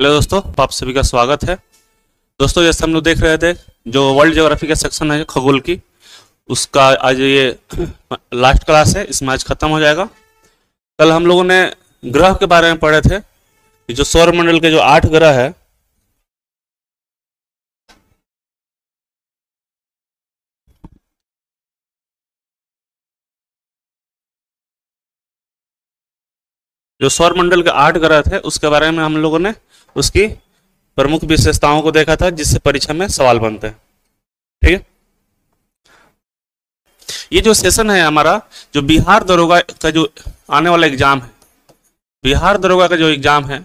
Hello दोस्तों, आप सभी का स्वागत है। दोस्तों, जैसे हम लोग देख रहे थे जो वर्ल्ड ज्योग्राफी का सेक्शन है खगोल की, उसका आज ये लास्ट क्लास है। इसमें आज खत्म हो जाएगा। कल हम लोगों ने ग्रह के बारे में पढ़े थे कि जो सौर मंडल के जो 8 ग्रह है, जो सौर मंडल के 8 ग्रह थे उसके बारे में हम लोगों ने उसकी प्रमुख विशेषताओं को देखा था, जिससे परीक्षा में सवाल बनते हैं। ठीक है, ये जो सेशन है हमारा, जो बिहार दरोगा का जो आने वाला एग्जाम है, बिहार दरोगा का जो एग्जाम है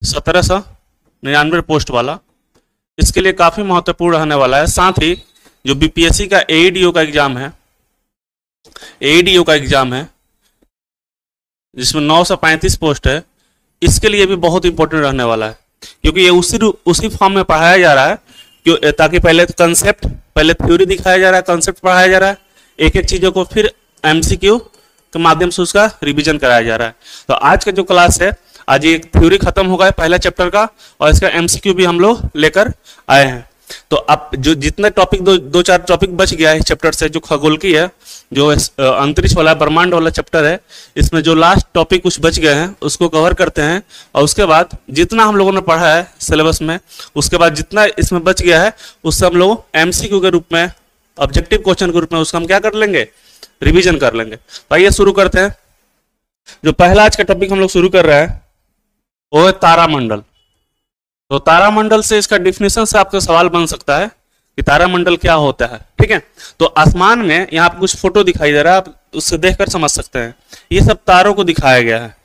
1799 पोस्ट वाला, इसके लिए काफी महत्वपूर्ण रहने वाला है। साथ ही जो बीपीएससी का एईडीओ का एग्जाम है, एईडीओ का एग्जाम है जिसमें 935 पोस्ट है, इसके लिए भी बहुत इंपॉर्टेंट रहने वाला है, क्योंकि ये उसी फॉर्म में पढ़ाया जा रहा है क्यों, ताकि पहले कंसेप्ट, पहले थ्योरी दिखाया जा रहा है, कंसेप्ट पढ़ाया जा रहा है, एक एक चीजों को फिर एमसीक्यू के माध्यम से उसका रिवीजन कराया जा रहा है। तो आज का जो क्लास है, आज ये थ्योरी खत्म होगा पहला चैप्टर का, और इसका एमसीक्यू भी हम लोग लेकर आए हैं। तो अब जो जितने टॉपिक दो चार टॉपिक बच गया है चैप्टर से, जो खगोल की है, जो अंतरिक्ष वाला ब्रह्मांड वाला चैप्टर है, इसमें जो लास्ट टॉपिक कुछ बच गए हैं उसको कवर करते हैं, और उसके बाद जितना हम लोगों ने पढ़ा है सिलेबस में, उसके बाद जितना इसमें बच गया है उससे हम लोग एमसीक्यू के रूप में, ऑब्जेक्टिव क्वेश्चन के रूप में उसका हम क्या कर लेंगे, रिवीजन कर लेंगे। तो आइए शुरू करते हैं। जो पहला आज का टॉपिक हम लोग शुरू कर रहे हैं वो है तारामंडल। तो तारामंडल से इसका डिफिनेशन से आपका सवाल बन सकता है कि तारामंडल क्या होता है। ठीक है, तो आसमान में यहाँ आप कुछ फोटो दिखाई दे रहा है, आप उससे देखकर समझ सकते हैं, ये सब तारों को दिखाया गया है।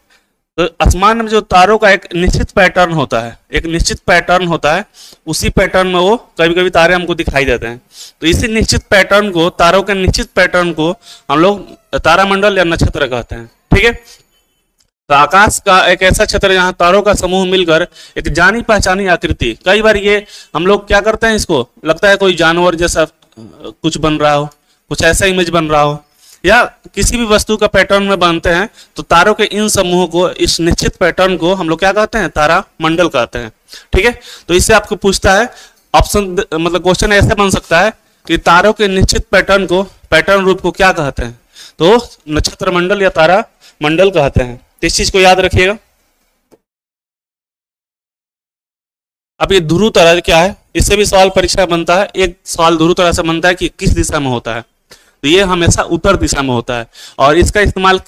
तो आसमान में जो तारों का एक निश्चित पैटर्न होता है, एक निश्चित पैटर्न होता है, उसी पैटर्न में वो कभी कभी तारे हमको दिखाई देते हैं। तो इसी निश्चित पैटर्न को, तारों के निश्चित पैटर्न को हम लोग तारामंडल या नक्षत्र कहते हैं। ठीक है, तो आकाश का एक ऐसा क्षेत्र जहां तारों का समूह मिलकर एक जानी पहचानी आकृति, कई बार ये हम लोग क्या करते हैं, इसको लगता है कोई जानवर जैसा कुछ बन रहा हो, कुछ ऐसा इमेज बन रहा हो, या किसी भी वस्तु का पैटर्न में बनते हैं। तो तारों के इन समूहों को, इस निश्चित पैटर्न को हम लोग क्या कहते हैं, तारा मंडल कहते हैं। ठीक है, तो इससे आपको पूछता है ऑप्शन, मतलब क्वेश्चन ऐसे बन सकता है कि तारों के निश्चित पैटर्न को, पैटर्न रूप को क्या कहते हैं, तो नक्षत्र मंडल या तारा मंडल कहते हैं। तो इस चीज को याद रखिएगा। अब ये ध्रुव तारा क्या है, इससे भी सवाल परीक्षा बनता है। एक सवाल ध्रुव तारा से बनता है कि किस दिशा में होता है, तो ये हमेशा उत्तर दिशा में होता है। और इसका इस्तेमाल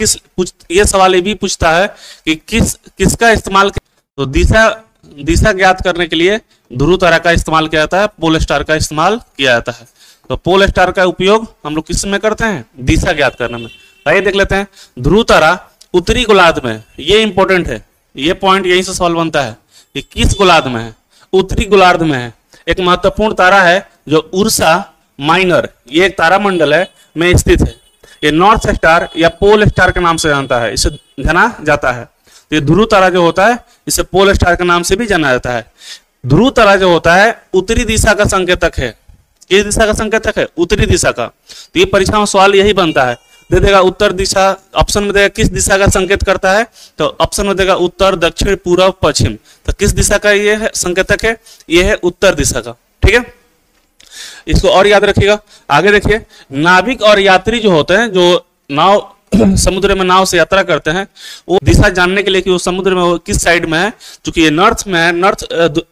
ये सवाल ये भी पूछता है कि किसका इस्तेमाल, तो दिशा ज्ञात करने के लिए ध्रुव तारा का इस्तेमाल किया जाता है, पोल स्टार का इस्तेमाल किया जाता है। तो पोल स्टार का उपयोग हम लोग किस में करते हैं, दिशा ज्ञात करने में। आइए देख लेते हैं। ध्रुव तारा उत्तरी गोलार्ध में, ये इंपॉर्टेंट है, ये पॉइंट यहीं से सवाल बनता है कि किस गोलार्ध में है, उत्तरी गोलार्ध में है। एक महत्वपूर्ण तारा है जो उर्सा माइनर, ये एक तारामंडल है में स्थित है। ये नॉर्थ स्टार या पोल स्टार के नाम से जानता है, इसे जाना जाता है। तो ये ध्रुव तारा जो होता है इसे पोल स्टार के नाम से भी जाना जाता है। ध्रुव तारा जो होता है उत्तरी दिशा का संकेतक है। किस दिशा का संकेतक है, उत्तरी दिशा का। तो ये परीक्षा में सवाल यही बनता है, दे देगा उत्तर दिशा, ऑप्शन में देगा किस दिशा का संकेत करता है, तो ऑप्शन में देगा उत्तर, दक्षिण, पूर्व, पश्चिम। तो किस दिशा का ये है संकेतक है, ये है उत्तर दिशा का। ठीक है, इसको और याद रखिएगा। आगे देखिए, नाविक और यात्री जो होते हैं, जो नाव समुद्र में नाव से यात्रा करते हैं, वो दिशा जानने के लिए कि वो समुद्र में वो किस साइड में है, क्योंकि ये नॉर्थ में है, नॉर्थ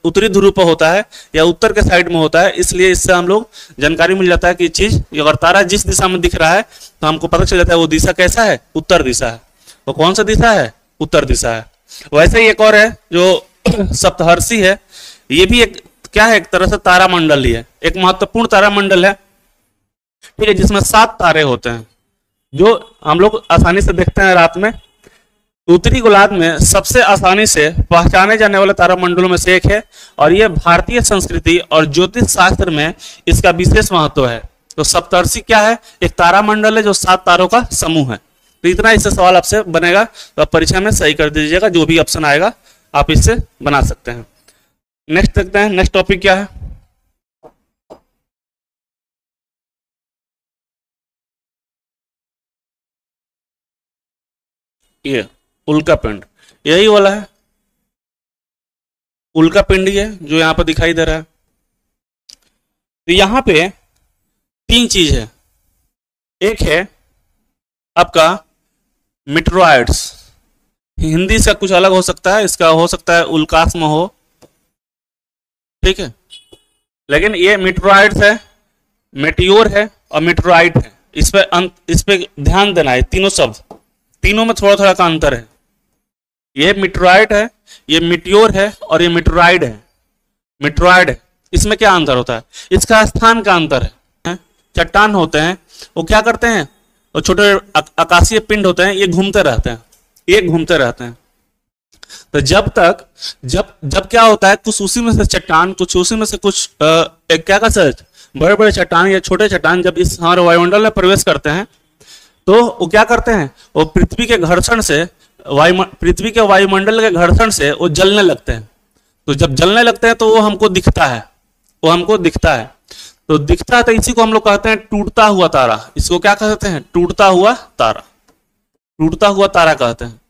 उत्तरी ध्रुव पर होता है या उत्तर के साइड में होता है, इसलिए इससे हम लोग जानकारी मिल जाता है कि चीज, अगर तारा जिस दिशा में दिख रहा है तो हमको पता चल जाता है वो दिशा कैसा है, उत्तर दिशा है। वो कौन सा दिशा है, उत्तर दिशा है। वैसे ही एक और है जो सप्तहर्षि है, ये भी एक क्या है, एक तरह से तारामंडल ही है, एक महत्वपूर्ण तारामंडल है। ठीक है, जिसमें 7 तारे होते हैं जो हम लोग आसानी से देखते हैं रात में। उत्तरी गोलार्ध में सबसे आसानी से पहचाने जाने वाले तारामंडलों में से एक है, और यह भारतीय संस्कृति और ज्योतिष शास्त्र में इसका विशेष महत्व है। तो सप्तर्षि क्या है, एक तारामंडल है जो 7 तारों का समूह है। तो इतना इससे सवाल आपसे बनेगा, तो आप परीक्षा में सही कर दीजिएगा, जो भी ऑप्शन आएगा आप इससे बना सकते हैं। नेक्स्ट देखते हैं, नेक्स्ट टॉपिक क्या है। ये उल्का पिंड, यही वाला है। उल्का पिंड ही है जो यहाँ पर दिखाई दे रहा है। तो यहाँ पे तीन चीज है, एक है आपका मीटरॉइड्स, हिंदी से कुछ अलग हो सकता है, इसका हो सकता है उल्कास्म हो, ठीक है, लेकिन ये मीटरॉइड्स है, मेटियोर है और मीटरॉइड है। इस पे ध्यान देना है, तीनों शब्द, तीनों में थोड़ा थोड़ा का अंतर है। ये मीटरॉइड है, ये मिटियोर है और ये मीटरॉइड है। मीटरॉइड है, इसमें क्या अंतर होता है? इसका स्थान का अंतर है। चट्टान होते हैं वो क्या करते हैं, वो छोटे आकाशीय पिंड होते हैं, ये घूमते रहते हैं, ये घूमते रहते हैं। तो जब क्या होता है, कुछ उसी में से चट्टान, कुछ उसी में से कुछ क्या का सच बड़े बड़े चट्टान या छोटे चट्टान जब इस हमारे वायुमंडल में प्रवेश करते हैं तो वो क्या करते हैं, वो पृथ्वी के घर्षण से, पृथ्वी के वायुमंडल के घर्षण से वो जलने लगते हैं। तो जब जलने लगते हैं तो वो हमको दिखता है, वो हमको दिखता है। तो दिखता है तो इसी को हम लोग कहते हैं टूटता हुआ तारा। इसको क्या कहते हैं? टूटता हुआ तारा, टूटता हुआ तारा कहते हैं।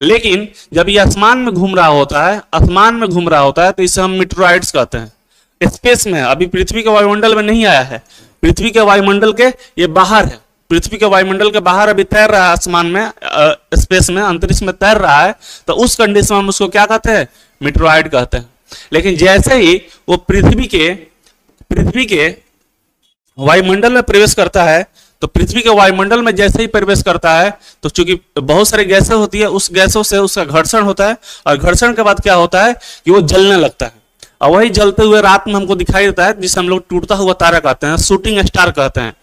लेकिन जब ये आसमान में घूम रहा होता है, आसमान में घूम रहा होता है, तो इसे हम मीटरॉइड्स कहते हैं। स्पेस में, अभी पृथ्वी के वायुमंडल में नहीं आया है, पृथ्वी के वायुमंडल के ये बाहर है, पृथ्वी के वायुमंडल के बाहर अभी तैर रहा है, आसमान में, स्पेस में, अंतरिक्ष में तैर रहा है। तो उस कंडीशन में हम उसको क्या कहते हैं? मीटरॉइड कहते हैं। लेकिन जैसे ही वो पृथ्वी के वायुमंडल में प्रवेश करता है, तो पृथ्वी के वायुमंडल में जैसे ही प्रवेश करता है तो चूंकि बहुत सारी गैसें होती है, उस गैसों से उसका घर्षण होता है, और घर्षण के बाद क्या होता है कि वो जलने लगता है, और वही जलते हुए रात में हमको दिखाई देता है, जिसे हम लोग टूटता हुआ तारा कहते हैं, शूटिंग स्टार कहते हैं।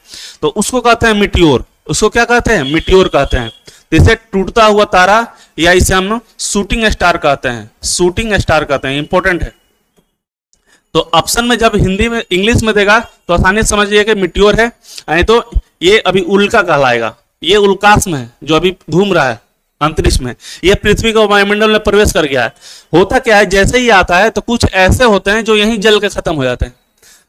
तो उसको कहते हैं मिटियोर। उसको क्या कहते हैं? मिटियोर कहते हैं। तो इसे टूटता हुआ तारा या इसे हम लोग शूटिंग स्टार कहते हैं, शूटिंग स्टार कहते हैं। इंपॉर्टेंट है। तो ऑप्शन में जब हिंदी में, इंग्लिश में देगा तो आसानी से समझिए कि मिटियोर है, नहीं तो ये अभी उल्का कहलाएगा। ये उल्कास्म है जो अभी घूम रहा है अंतरिक्ष में, ये पृथ्वी के वायुमंडल में प्रवेश कर गया है। होता क्या है, जैसे ही आता है तो कुछ ऐसे होते हैं जो यहीं जल के खत्म हो जाते हैं,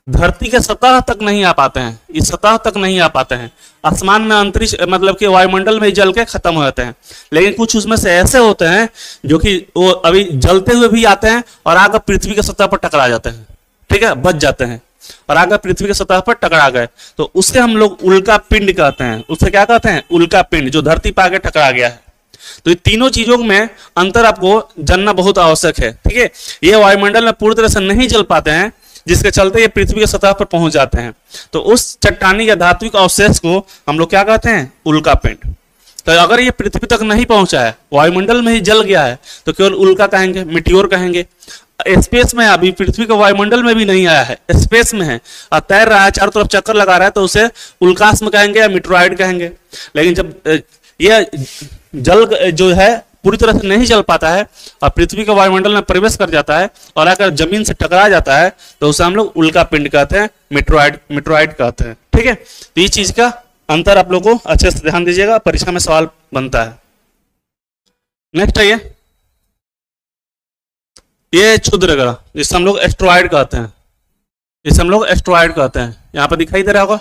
धरती के सतह तक नहीं आ पाते हैं, इस सतह तक नहीं आ पाते हैं, आसमान में, अंतरिक्ष मतलब कि वायुमंडल में जल के खत्म हो जाते हैं। लेकिन कुछ उसमें से ऐसे होते हैं जो कि वो अभी जलते हुए भी आते हैं और आकर पृथ्वी के सतह पर टकरा जाते हैं, ठीक है, बच जाते हैं और आकर पृथ्वी के सतह पर टकरा गए, तो उससे हम लोग उल्का पिंड कहते हैं। उससे क्या कहते हैं? उल्का पिंड, जो धरती पर आके टकरा गया है। तो ये तीनों चीजों में अंतर आपको जानना बहुत आवश्यक है, ठीक है। ये वायुमंडल में पूरी तरह से नहीं जल पाते हैं, जिसके चलते ये पृथ्वी के सतह पर पहुंच जाते हैं। तो उस चट्टानी या धात्विक अवशेष को हम लोग क्या कहते हैं? उल्का पिंड। तो अगर ये पृथ्वी तक नहीं पहुंचा है, वायुमंडल में ही जल गया है, तो केवल उल्का कहेंगे, मिटियोर कहेंगे। स्पेस में, अभी पृथ्वी के वायुमंडल में भी नहीं आया है, स्पेस में है और तैर रहा है, चारों तरफ चक्कर लगा रहा है, तो उसे उल्कास्म कहेंगे या मीटरॉइड कहेंगे। लेकिन जब ये जल जो है पूरी तरह से नहीं जल पाता है और पृथ्वी के वायुमंडल में प्रवेश कर जाता है और आकर जमीन से टकरा जाता है, तो उसे हम लोग उल्का पिंड कहते हैं, मीटरॉइड कहते हैं, ठीक है। तो इस चीज का अंतर आप लोगों को अच्छे से ध्यान दीजिएगा, परीक्षा में सवाल बनता है। नेक्स्ट है ये क्षुद्र ग्रह, जिसे हम लोग एस्ट्रॉइड कहते हैं, जिसे हम लोग एस्ट्रॉइड कहते हैं। यहाँ पर दिखाई दे रहा होगा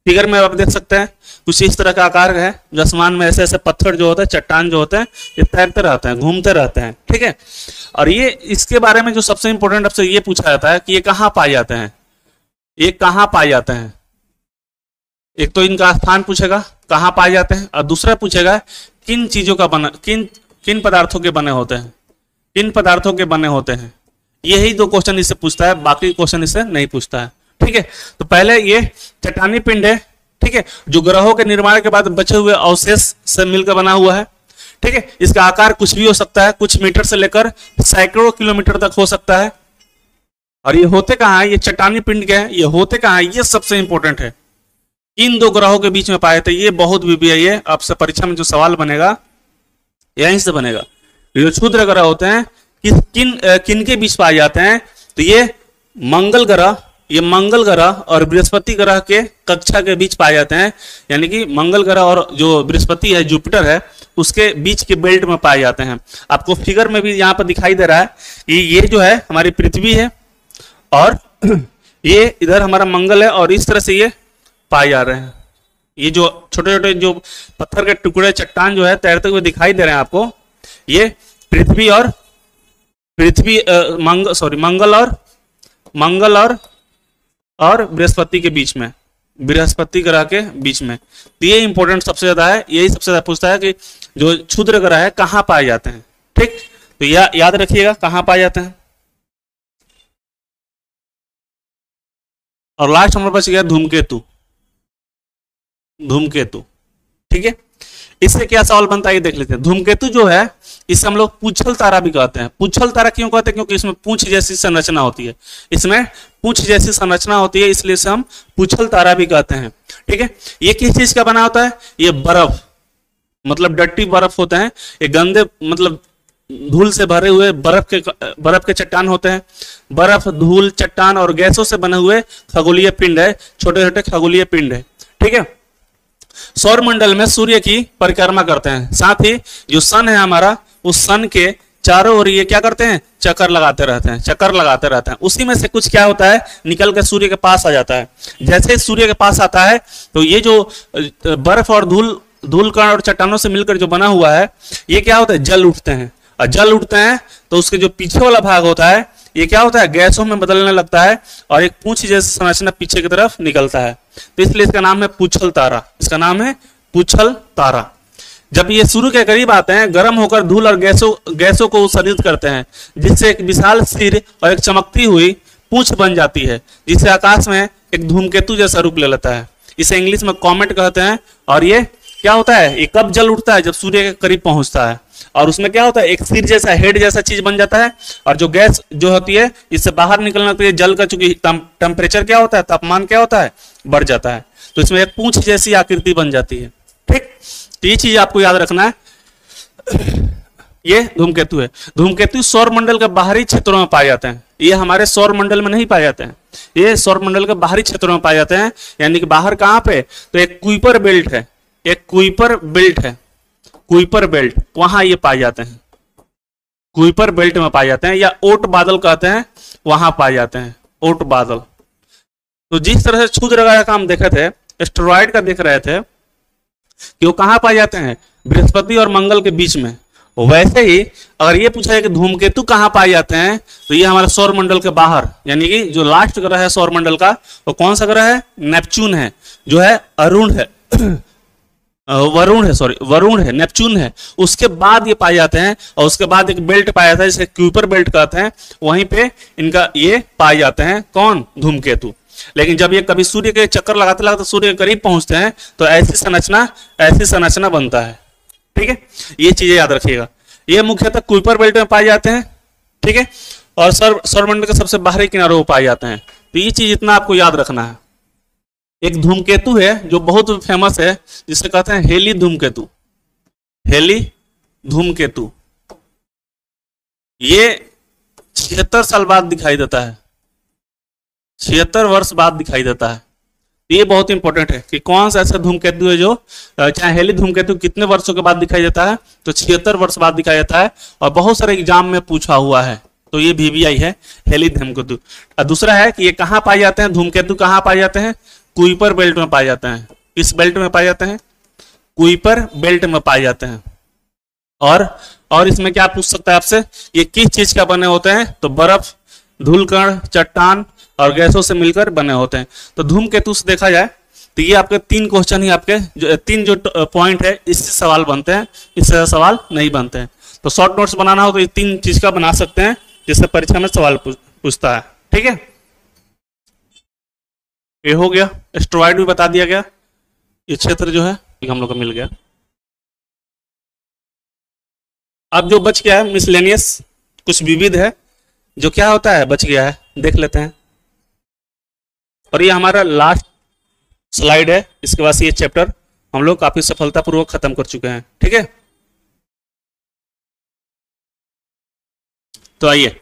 फिगर में, आप देख सकते हैं कुछ इस तरह का आकार है, जो आसमान में ऐसे ऐसे पत्थर जो होते हैं, चट्टान जो होते हैं, ये तैरते रहते हैं, घूमते रहते हैं, ठीक है। और ये, इसके बारे में जो सबसे इंपॉर्टेंट आपसे ये पूछा जाता है कि ये कहाँ पाए जाते हैं, ये कहाँ पाए जाते हैं। एक तो इनका स्थान पूछेगा कहाँ पाए जाते हैं, और दूसरा पूछेगा किन चीजों का बना, किन पदार्थों के बने होते हैं, किन पदार्थों के बने होते हैं। यही दो क्वेश्चन इससे पूछता है, बाकी क्वेश्चन इससे नहीं पूछता है, ठीक है। तो पहले ये चट्टानी पिंड है, ठीक है, जो ग्रहों के निर्माण के बाद बचे हुए अवशेष से मिलकर बना हुआ है, ठीक है। इसका आकार कुछ भी हो सकता है, कुछ मीटर से लेकर सैकड़ों किलोमीटर तक हो सकता है। और ये होते कहाँ है, ये चट्टानी पिंड के हैं, ये होते कहाँ है, ये सबसे इंपॉर्टेंट है। इन दो ग्रहों के बीच में पाए थे, ये बहुत भी है, ये आपसे परीक्षा में जो सवाल बनेगा यहीं से बनेगा। जो क्षुद्र ग्रह होते हैं किन के बीच पाए जाते हैं, तो ये मंगल ग्रह, ये मंगल ग्रह और बृहस्पति ग्रह के कक्षा के बीच पाए जाते हैं। यानी कि मंगल ग्रह और जो बृहस्पति है, जुपिटर है, उसके बीच के बेल्ट में पाए जाते हैं। आपको फिगर में भी यहाँ पर दिखाई दे रहा है कि ये जो है हमारी पृथ्वी है और ये इधर हमारा मंगल है, और इस तरह से ये पाए जा रहे हैं। ये जो छोटे छोटे जो पत्थर के टुकड़े, चट्टान जो है तैरते हुए दिखाई दे रहे हैं आपको, ये पृथ्वी और पृथ्वी मंगल और बृहस्पति के बीच में, बृहस्पति ग्रह के बीच में। तो ये इंपॉर्टेंट सबसे ज्यादा है, यही सबसे ज्यादा पूछता है कि जो क्षुद्र ग्रह है कहाँ पाए जाते हैं। ठीक, तो याद रखिएगा कहाँ पाए जाते हैं। और लास्ट नंबर बच गया धूमकेतु। धूमकेतु, ठीक है, इससे क्या सवाल बनता है ये देख लेते हैं। धूमकेतु जो है इसे हम लोग पूंछल तारा भी कहते हैं। पूंछल तारा क्यों कहते हैं? क्योंकि इसमें पूंछ जैसी संरचना होती है, इसमें पूंछ जैसी संरचना होती है, इसलिए इसे हम पूंछल तारा भी कहते हैं। ठीक है, ये किस चीज का बना होता है? ये बर्फ, मतलब डट्टी बर्फ होते हैं, ये गंदे मतलब धूल से भरे हुए बर्फ के चट्टान होते हैं। बर्फ, धूल, चट्टान और गैसों से बने हुए खगोलीय पिंड है, छोटे छोटे खगोलीय पिंड है। ठीक है, सौर मंडल में सूर्य की परिक्रमा करते हैं, साथ ही जो सन है हमारा, उस सन के चारों ओर ये क्या करते हैं? चक्कर लगाते रहते हैं। उसी में से कुछ क्या होता है? निकल कर सूर्य के पास आ जाता है। जैसे सूर्य के पास आता है तो ये जो बर्फ और धूल कण और चट्टानों से मिलकर जो बना हुआ है, ये क्या होता है? जल उठते हैं, और जल उठते हैं तो उसके जो पीछे वाला भाग होता है, ये क्या होता है? गैसों में बदलने लगता है और एक पूंछ जैसी संरचना पीछे की तरफ निकलता है। तो इसलिए इसका नाम है पूंछल तारा। इसका नाम है पूंछल तारा। जब ये सूर्य के करीब आते हैं, गर्म होकर धूल और गैसों को उत्सर्जित करते हैं, जिससे एक विशाल सिर और एक चमकती हुई पूंछ बन जाती है, जिससे आकाश में एक धूमकेतु जैसा रूप ले लेता है। इसे इंग्लिश में कॉमेट कहते हैं। और ये क्या होता है? ये कब जल उठता है? जब सूर्य के करीब पहुंचता है, और उसमें क्या होता है? एक सिर जैसा, हेड जैसा चीज बन जाता है, और जो गैस जो होती है इससे बाहर निकलना, तो ये जल का चूंकि टेम्परेचर क्या होता है, तापमान क्या होता है, बढ़ जाता है, तो इसमें एक पूंछ जैसी आकृति बन जाती है। ठीक, तो ये चीज आपको याद रखना है। ये धूमकेतु है। धूमकेतु सौर मंडल के बाहरी क्षेत्रों में पाए जाते हैं। ये हमारे सौर मंडल में नहीं पाए जाते हैं, ये सौर मंडल के बाहरी क्षेत्रों में पाए जाते हैं। यानी कि बाहर कहां पे? तो एक कुइपर बेल्ट है, एक कुइपर बेल्ट है, कुइपर बेल्ट, वहां ये पाए जाते हैं। कुइपर बेल्ट में पाए जाते हैं, या ओट बादल कहते हैं, वहां पाए जाते हैं, ओट बादल। तो जिस तरह से क्षुद्र ग्रह का हम देखे थे, एस्टेरॉयड का देख रहे थे कि वो कहां पाए जाते हैं? बृहस्पति और मंगल के बीच में। वैसे ही अगर ये पूछा है कि धूमकेतु कहां पाए जाते हैं, तो ये हमारे सौर मंडल के बाहर, यानी कि जो लास्ट ग्रह है सौर मंडल का, वो कौन सा ग्रह है? नेपच्यून है, जो है वरुण है, नेपच्यून है। उसके बाद ये पाए जाते हैं, और उसके बाद एक बेल्ट पाया जाता है जिसे क्यूपर बेल्ट कहते हैं, वहीं पे इनका ये पाए जाते हैं। कौन? धूमकेतु। लेकिन जब ये कभी सूर्य के चक्कर लगाते लगाते सूर्य के करीब पहुंचते हैं, तो ऐसी संरचना बनता है। ठीक है, ये चीजें याद रखिएगा। ये मुख्यतः कुइपर बेल्ट में पाए जाते हैं। ठीक है, और सौरमंडल के सबसे बाहरी किनारों पर पाए जाते हैं। तो ये चीज इतना आपको याद रखना है। एक धूमकेतु है जो बहुत फेमस है, जिसे कहते हैं हेली धूमकेतु। हेली धूमकेतु ये 76 साल बाद दिखाई देता है, 76 वर्ष बाद दिखाई देता है। ये बहुत इंपॉर्टेंट है कि कौन सा ऐसा धूमकेतु है जो, चाहे हेली धूमकेतु कितने वर्षों के बाद दिखाई देता है, तो 76 वर्ष बाद दिखाई देता है, और बहुत सारे एग्जाम में पूछा हुआ है। तो ये VVI है, हेली धूमकेतु। दूसरा है कि ये कहाँ पाए जाते हैं? धूमकेतु कहाँ पाए जाते हैं? कुइपर बेल्ट में पाए जाते हैं। किस बेल्ट में पाए जाते हैं? कुइपर बेल्ट में पाए जाते हैं। और इसमें क्या पूछ सकता है आपसे? ये किस चीज का बने होते हैं? तो बर्फ, धूलकण, चट्टान और गैसों से मिलकर बने होते हैं। तो धूमकेतु से देखा जाए तो ये आपके 3 क्वेश्चन ही, आपके जो 3 पॉइंट है, इससे सवाल बनते हैं, इससे सवाल नहीं बनते हैं। तो शॉर्ट नोट्स बनाना हो तो ये 3 चीज का बना सकते हैं, जिससे परीक्षा में सवाल पूछता है। ठीक है, ये हो गया। एस्टेरॉयड भी बता दिया गया, ये क्षेत्र जो है हम लोग को मिल गया। अब जो बच गया है मिसलेनियस, कुछ विविध है, जो क्या होता है बच गया है, देख लेते हैं। और ये हमारा लास्ट स्लाइड है, इसके बाद ये चैप्टर हम लोग काफी सफलतापूर्वक खत्म कर चुके हैं। ठीक है, तो आइए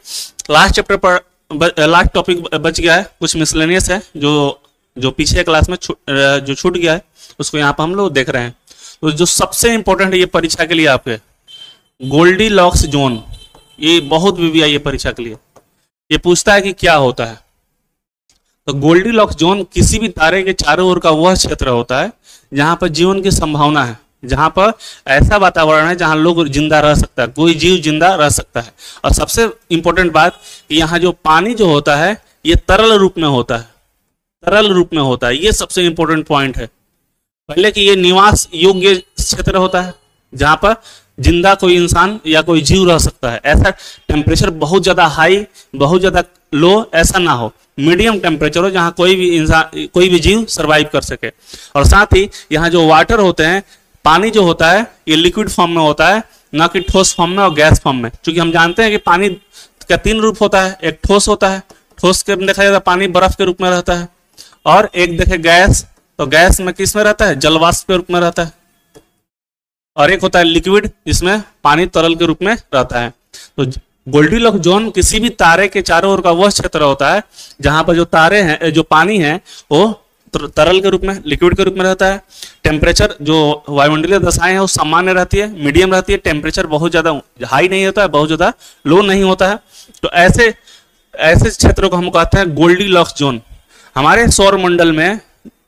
लास्ट चैप्टर पर, लास्ट टॉपिक बच गया है, कुछ मिसलेनियस है जो पिछले क्लास में जो छूट गया है, उसको यहाँ पर हम लोग देख रहे हैं। तो जो सबसे इंपॉर्टेंट है ये परीक्षा के लिए आपके, गोल्डीलॉक्स जोन, ये बहुत VVI है परीक्षा के लिए। ये पूछता है कि क्या होता है। तो गोल्डीलॉक्स जोन किसी भी तारे के चारों ओर का वह क्षेत्र होता है जहां पर जीवन की संभावना है। जहां पर ऐसा वातावरण है जहां लोग जिंदा रह सकता है, कोई जीव जिंदा रह सकता है। और सबसे इंपॉर्टेंट बात, यहाँ जो पानी जो होता है ये तरल रूप में होता है, तरल रूप में होता है। ये सबसे इंपॉर्टेंट पॉइंट है। पहले कि ये निवास योग्य क्षेत्र होता है जहां पर जिंदा कोई इंसान या कोई जीव रह सकता है। ऐसा टेम्परेचर बहुत ज्यादा हाई, बहुत ज्यादा लो ऐसा ना हो, मीडियम टेम्परेचर हो जहां कोई भी इंसान, कोई भी जीव सरवाइव कर सके। और साथ ही यहाँ जो वाटर होते हैं, पानी जो होता है ये लिक्विड फॉर्म में होता है, ना कि ठोस फॉर्म में और गैस फॉर्म में। क्योंकि हम जानते हैं कि पानी का 3 रूप होता है, एक ठोस होता है, ठोस के देखा जाता है पानी बर्फ के रूप में रहता है, और एक देखे गैस, तो गैस में किस में रहता है, जलवाष्प के रूप में रहता है, और एक होता है लिक्विड जिसमें पानी तरल के रूप में रहता है। तो गोल्डीलॉक्स जोन किसी भी तारे के चारों ओर का वह क्षेत्र होता है जहां पर जो तारे हैं, जो पानी है वो तरल के रूप में, लिक्विड के रूप में रहता है। टेम्परेचर जो वायुमंडलीय दशाएं हैं वो सामान्य रहती है, मीडियम रहती है, टेम्परेचर बहुत ज्यादा हाई नहीं होता है, बहुत ज्यादा लो नहीं होता है। तो ऐसे क्षेत्रों को हम कहते हैं गोल्डीलॉक्स जोन। हमारे सौर मंडल में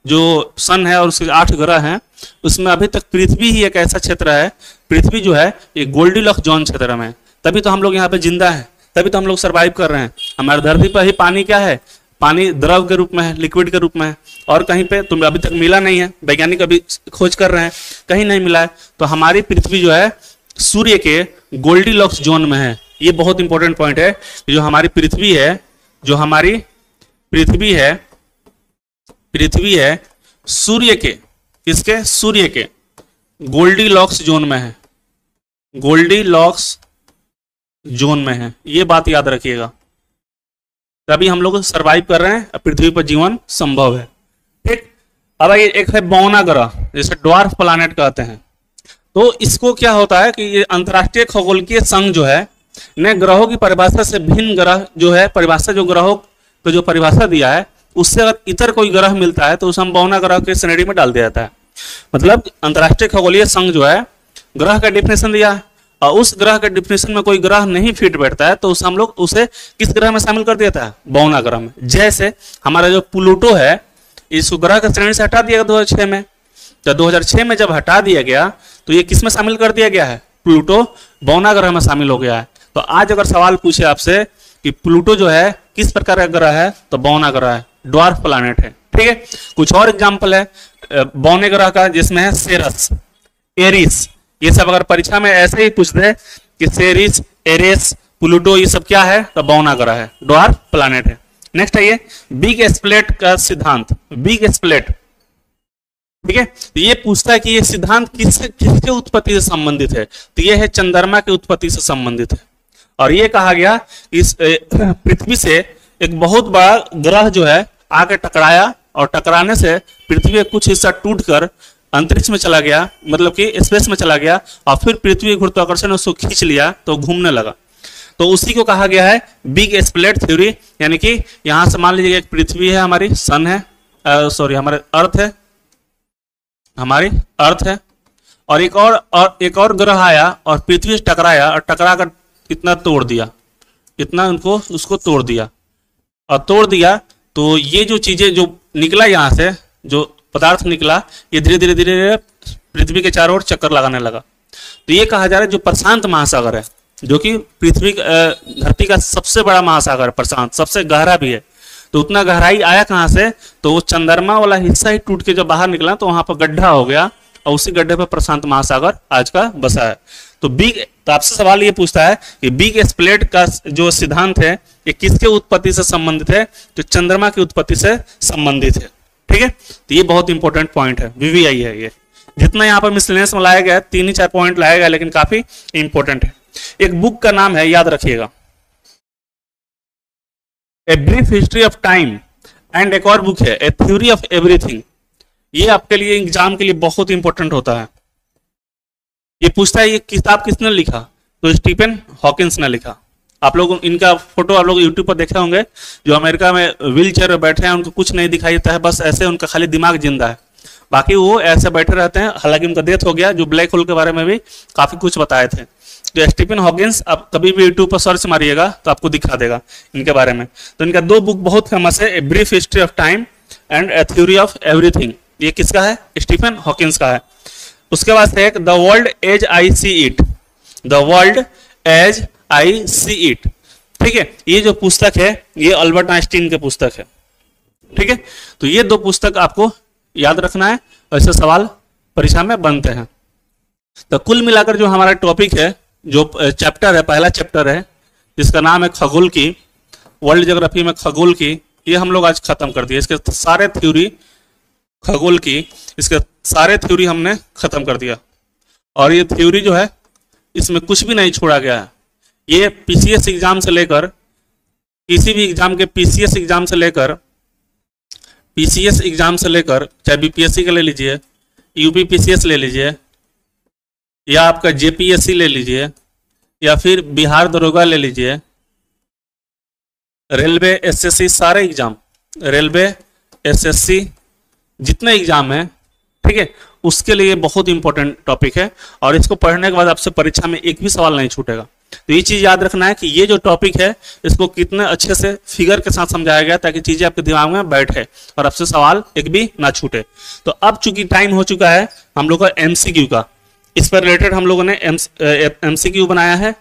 जो सन है और उसके 8 ग्रह हैं, उसमें अभी तक पृथ्वी ही एक ऐसा क्षेत्र है, पृथ्वी जो है ये गोल्डीलॉक्स जोन क्षेत्र में। तभी तो हम लोग यहाँ पे जिंदा हैं, तभी तो हम लोग सरवाइव कर रहे हैं। हमारे धरती पर ही पानी क्या है, पानी द्रव के रूप में है, लिक्विड के रूप में है, और कहीं पे तुम अभी तक मिला नहीं है, वैज्ञानिक अभी खोज कर रहे हैं, कहीं नहीं मिला है। तो हमारी पृथ्वी जो है सूर्य के गोल्डीलॉक्स जोन में है। ये बहुत इंपॉर्टेंट पॉइंट है कि जो हमारी पृथ्वी है, जो हमारी पृथ्वी है, पृथ्वी है सूर्य के, किसके, सूर्य के गोल्डीलॉक्स जोन में है, गोल्डीलॉक्स जोन में है। ये बात याद रखिएगा, तभी हम लोग सरवाइव कर रहे हैं, पृथ्वी पर जीवन संभव है। ठीक, अब ये एक है बौना ग्रह, जिसे ड्वार्फ प्लैनेट कहते हैं। तो इसको क्या होता है कि ये अंतर्राष्ट्रीय खगोलकीय संघ जो है ने ग्रहों की परिभाषा से भिन्न ग्रह जो है, परिभाषा जो ग्रहों को जो परिभाषा दिया है उससे अगर इतर कोई ग्रह मिलता है तो उसे हम बौना ग्रह के श्रेणी में डाल दिया जाता है। मतलब अंतर्राष्ट्रीय खगोलीय संघ जो है ग्रह का डिफिनेशन दिया है, और उस ग्रह के डिफिनेशन में कोई ग्रह नहीं फिट बैठता है तो उसे हम लोग उसे किस ग्रह में शामिल कर देता है, बौना ग्रह में। जैसे हमारा जो प्लूटो है, इस ग्रह के श्रेणी से हटा दिया गया 2006 में। तो 2006 में जब हटा दिया गया तो ये किस में शामिल कर दिया गया है, प्लूटो बौना ग्रह में शामिल हो गया है। तो आज अगर सवाल पूछे आपसे कि प्लूटो जो है किस प्रकार का ग्रह है, तो बौना ग्रह है, ड्वार्फ प्लैनेट है। ठीक है, कुछ और एग्जाम्पल है बौने ग्रह का, जिसमें है सेरस, एरिस। ये सब अगर परीक्षा में ऐसे ही पूछ दे कि सेरिस, एरेस, प्लूटो ये सब क्या है, तो बौना ग्रह है, ड्वार्फ प्लैनेट है। नेक्स्ट है ये बिग स्प्लिट का सिद्धांत, बिग स्प्लिट। ठीक है, तो ये पूछता है कि ये सिद्धांत किसके उत्पत्ति से संबंधित है, तो ये है चंद्रमा की उत्पत्ति से संबंधित है। और ये कहा गया इस पृथ्वी से एक बहुत बड़ा ग्रह जो है आके टकराया, और टकराने से पृथ्वी का कुछ हिस्सा टूटकर अंतरिक्ष में चला गया, मतलब कि स्पेस में चला गया, और फिर पृथ्वी गुरुत्वाकर्षण ने उसको खींच लिया तो घूमने लगा। तो उसी को कहा गया है बिग स्प्लिट थ्योरी। यानी कि यहां से मान लीजिए एक पृथ्वी है, हमारी सन है, सॉरी हमारे अर्थ है, हमारी अर्थ है, और एक और ग्रह आया और पृथ्वी से टकराया, और टकरा कर इतना तोड़ दिया, इतना उनको उसको तोड़ दिया, और तोड़ दिया तो ये जो चीजें जो निकला यहाँ से, जो पदार्थ निकला, ये धीरे धीरे धीरे पृथ्वी के चारों ओर चक्कर लगाने लगा। तो ये कहा जा रहा है जो प्रशांत महासागर है, जो कि पृथ्वी धरती का सबसे बड़ा महासागर, प्रशांत सबसे गहरा भी है, तो उतना गहराई आया कहाँ से, तो वो चंद्रमा वाला हिस्सा ही टूट के जब बाहर निकला तो वहां पर गड्ढा हो गया, और उसी गड्ढे पर प्रशांत महासागर आज का बसा है। तो आपसे सवाल ये पूछता है कि बिग स्प्लिट का जो सिद्धांत है ये किसके उत्पत्ति से संबंधित है, तो चंद्रमा की उत्पत्ति से संबंधित है। ठीक है, तो ये बहुत इंपॉर्टेंट पॉइंट है, वीवीआई है ये। जितना यहाँ पर मिसलेनियस में लाया गया है, 3 ही 4 पॉइंट लाया गया, लेकिन काफी इंपॉर्टेंट है। एक बुक का नाम है, याद रखिएगा, a brief history of time, and एक और बुक है ए थ्योरी ऑफ एवरीथिंग। ये आपके लिए एग्जाम के लिए बहुत इंपॉर्टेंट होता है। ये पूछता है ये किताब किसने लिखा, तो स्टीफन हॉकिंस ने लिखा। आप लोग इनका फोटो आप लोग यूट्यूब पर देखे होंगे, जो अमेरिका में व्हील चेयर में बैठे हैं, उनको कुछ नहीं दिखाई देता है, बस ऐसे उनका खाली दिमाग जिंदा है, बाकी वो ऐसे बैठे रहते हैं। हालांकि उनका डेथ हो गया, जो ब्लैक होल के बारे में भी काफी कुछ बताए थे। तो स्टीफन हॉकिंस, आप कभी भी यूट्यूब पर सर्च मारिएगा तो आपको दिखा देगा इनके बारे में। तो इनका 2 बुक बहुत फेमस है, a brief history of time and A theory of everything. ये किसका है, स्टीफन हॉकिंस का है। उसके बाद है the world as I see it, the world as I see it. ठीक है, ये जो पुस्तक है ये अल्बर्ट आइंस्टीन के पुस्तक है। ठीक है, तो ये दो पुस्तक आपको याद रखना है, ऐसे सवाल परीक्षा में बनते हैं। तो कुल मिलाकर जो हमारा टॉपिक है, जो चैप्टर है, पहला चैप्टर है जिसका नाम है खगोल की, वर्ल्ड ज्योग्राफी में खगोल की, ये हम लोग आज खत्म कर दिए। इसके सारे थ्योरी खगोल की, इसके सारे थ्योरी हमने खत्म कर दिया। और ये थ्योरी जो है इसमें कुछ भी नहीं छोड़ा गया है। ये पीसीएस एग्जाम से लेकर, किसी भी एग्जाम के पीसीएस एग्जाम से लेकर, पीसीएस एग्जाम से लेकर, चाहे बीपीएससी का ले लीजिए, यूपी पीसीएस ले लीजिए, या आपका जेपीएससी ले लीजिए, या फिर बिहार दरोगा ले लीजिए, रेलवे एसएससी, सारे एग्जाम, रेलवे एसएससी जितने एग्जाम है, ठीक है, उसके लिए बहुत इंपॉर्टेंट टॉपिक है। और इसको पढ़ने के बाद आपसे परीक्षा में एक भी सवाल नहीं छूटेगा। तो ये चीज याद रखना है कि ये जो टॉपिक है इसको कितने अच्छे से फिगर के साथ समझाया गया ताकि चीजें आपके दिमाग में बैठे और आपसे सवाल एक भी ना छूटे। तो अब चूंकि टाइम हो चुका है हम लोग का एमसीक्यू का, इस पर रिलेटेड हम लोगों ने एमसीक्यू बनाया है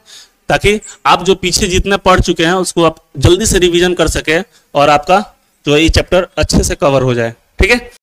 ताकि आप जो पीछे जितने पढ़ चुके हैं उसको आप जल्दी से रिवीजन कर सके और आपका जो ये चैप्टर अच्छे से कवर हो जाए। ठीक है।